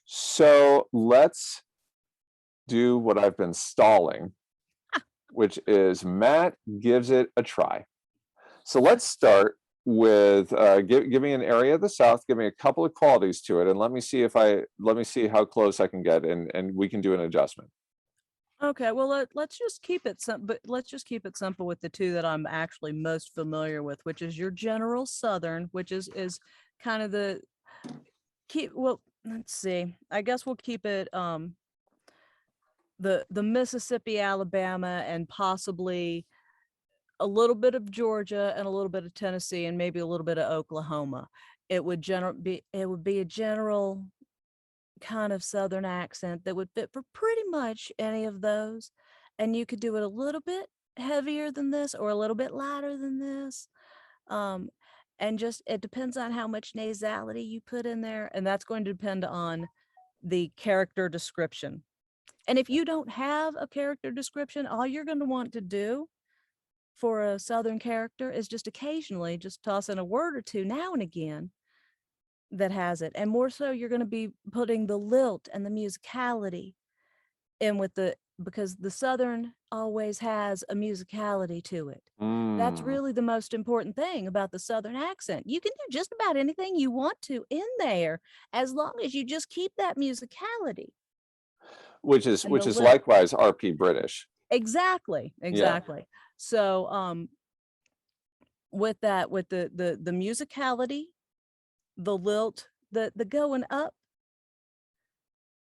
So let's do what I've been stalling, which is Matt gives it a try. So let's start with give me an area of the South, give me a couple of qualities to it, and let me see how close I can get, and we can do an adjustment. Okay, well let's just keep it simple. But let's just keep it simple with the two that I'm actually most familiar with, which is your general Southern, which is kind of the keep. Well, let's see. I guess we'll keep it the Mississippi, Alabama, and possibly a little bit of Georgia and a little bit of Tennessee and maybe a little bit of Oklahoma. It would be a general kind of Southern accent that would fit for pretty much any of those. And you could do it a little bit heavier than this or a little bit lighter than this. Um, and just it depends on how much nasality you put in there. And that's going to depend on the character description. And if you don't have a character description, all you're going to want to do for a Southern character is just occasionally just toss in a word or two now and again that has it. And more so, you're going to be putting the lilt and the musicality in with because the Southern always has a musicality to it. That's Mm, really the most important thing about the Southern accent. You can do just about anything you want to in there as long as you just keep that musicality and the which is lilt. likewise RP British. Exactly, Yeah. exactly. So with that, with the musicality, the lilt, the going up,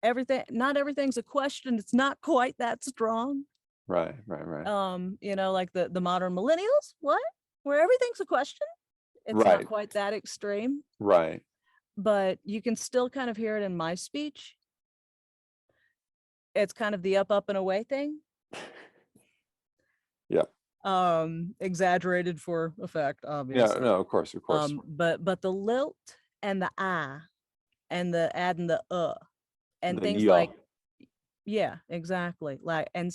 everything, not everything's a question. It's not quite that strong. Right, right, right. Like the modern millennials, what? Where everything's a question. It's not Right, quite that extreme, right. but you can still kind of hear it in my speech. It's kind of the up and away thing. Yeah. Exaggerated for effect, Yeah, obviously. no, of course, of course. But the lilt and the I and the adding the and The things yeah. like, yeah, exactly. Like, and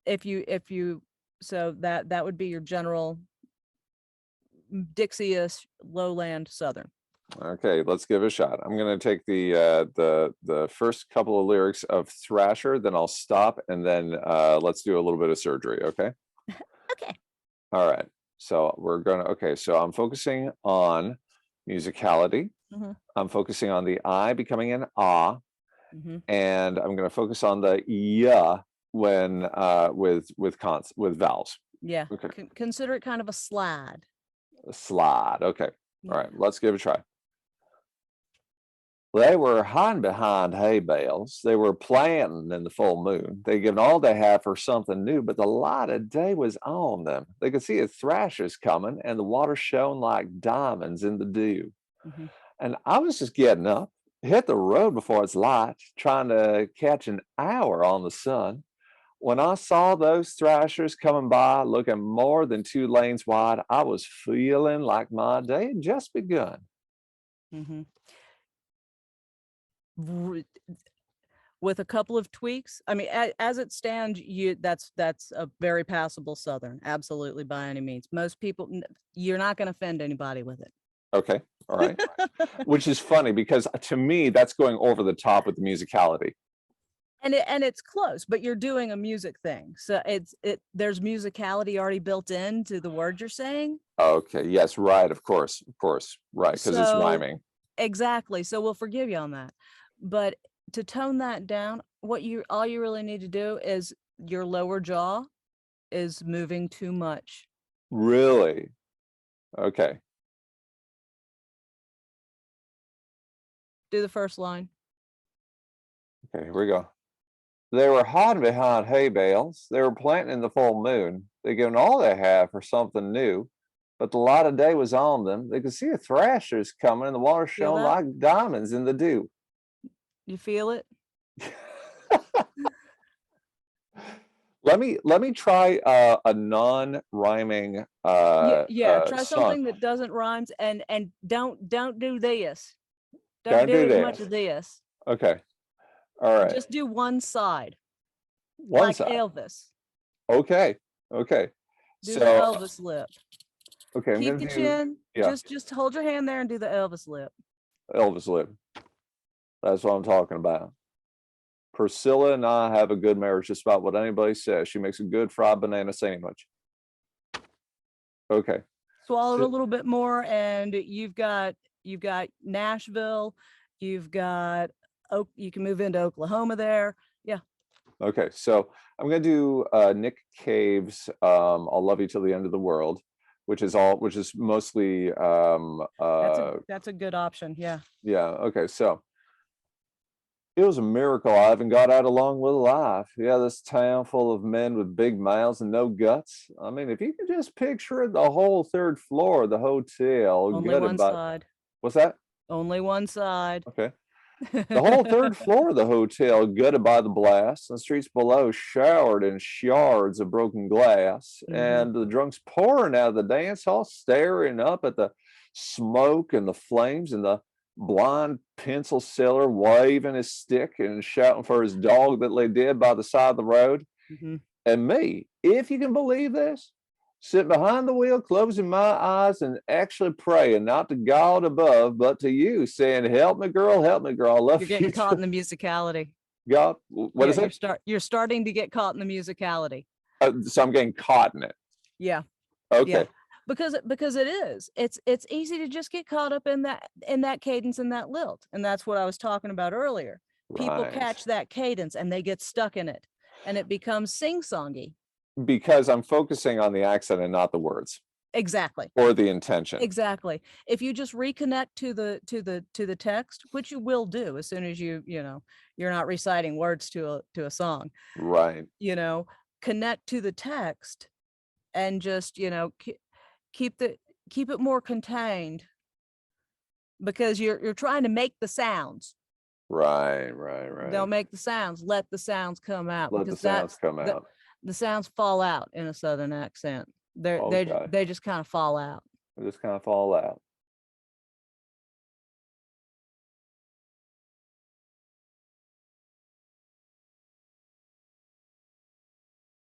if you so that would be your general Dixie-ish lowland Southern. Okay, let's give it a shot. I'm gonna take the first couple of lyrics of Thrasher, then I'll stop, and then let's do a little bit of surgery, okay? Okay. All right. So we're gonna okay, so I'm focusing on musicality. Mm-hmm. I'm focusing on the I becoming an ah, Mm-hmm. and I'm gonna focus on the yeah when with vowels. Yeah. Okay. Consider it kind of a slide. Slide. Okay. All right, Yeah. let's give it a try. They were hiding behind hay bales. They were planting in the full moon. They'd given all they had for something new, but the light of day was on them. They could see the thrashers coming, and the water shone like diamonds in the dew. Mm-hmm. And I was just getting up, hit the road before it's light, trying to catch an hour on the sun. When I saw those thrashers coming by, looking more than 2 lanes wide, I was feeling like my day had just begun. Mm-hmm. With a couple of tweaks. I mean, as it stands, that's a very passable Southern, absolutely, by any means. Most people, you're not going to offend anybody with it. Okay, all right. Which is funny because to me, that's going over the top with the musicality. And it's close, but you're doing a music thing, so there's musicality already built into the word you're saying. Okay, yes, right, of course, right, because it's So rhyming. exactly, so we'll forgive you on that. But to tone that down, all you really need to do is your lower jaw is moving too much. Really? Okay. Do the first line. Okay, here we go. They were hiding behind hay bales. They were planting in the full moon. They given all they had for something new, but the light of day was on them. They could see the thrashers coming, and the water Feel shone that? like diamonds in the dew. You feel it? Let me try a non-rhyming Yeah, try song. something that doesn't rhymes and don't do this. Don't Don't do do as much this. of this. Okay. All right. Just do one side, One like side. Elvis. Okay. Okay. Do the So Elvis lip. okay, I'm Keep gonna your do chin. yeah, Just hold your hand there and do the Elvis lip. Elvis lip. That's what I'm talking about. Priscilla and I have a good marriage, just about what anybody says. She makes a good fried banana sandwich. Okay. Swallow it a So, little bit more, and you've got Nashville, you've got you can move into Oklahoma there. Yeah. okay. So I'm gonna do Nick Cave's I'll Love You Till the End of the World, which is mostly That's a good option. Yeah. yeah, okay. So it was a miracle I even got out of Long Little Life. Yeah, this town full of men with big mouths and no guts. I mean, if you could just picture it, the whole third floor of the hotel Only gutted one by side. what's that? Only one side. Okay. The whole third floor of the hotel gutted by the blast, and the streets below showered in shards of broken glass, Mhm. and the drunks pouring out of the dance hall, staring up at the smoke and the flames, and the blind pencil seller waving his stick and shouting for his dog that lay dead by the side of the road. Mhm. And me, if you can believe this, sitting behind the wheel, closing my eyes and actually praying, not to God above, but to you, saying, help me, girl, help me, girl. I You're love you getting caught in too. the musicality. God, what Yeah, is it? you're starting to get caught in the musicality. So I'm getting caught in it. Yeah. Yeah. Okay. Because it is. It's easy to just get caught up in that cadence and that lilt. And that's what I was talking about earlier. People Right. catch that cadence and they get stuck in it, and it becomes sing-songy. Because I'm focusing on the accent and not the words Exactly. or the intention. Exactly. If you just reconnect to the text, which you will do as soon as you're not reciting words to a song, Right. connect to the text, and just, keep the keep it more contained, because you're trying to make the sounds. Right. Right. Don't Right. make the sounds, let the sounds come out, Let the because sounds come the, out. the sounds fall out in a southern accent. Okay. They just kind of fall out. I just kind of fall out.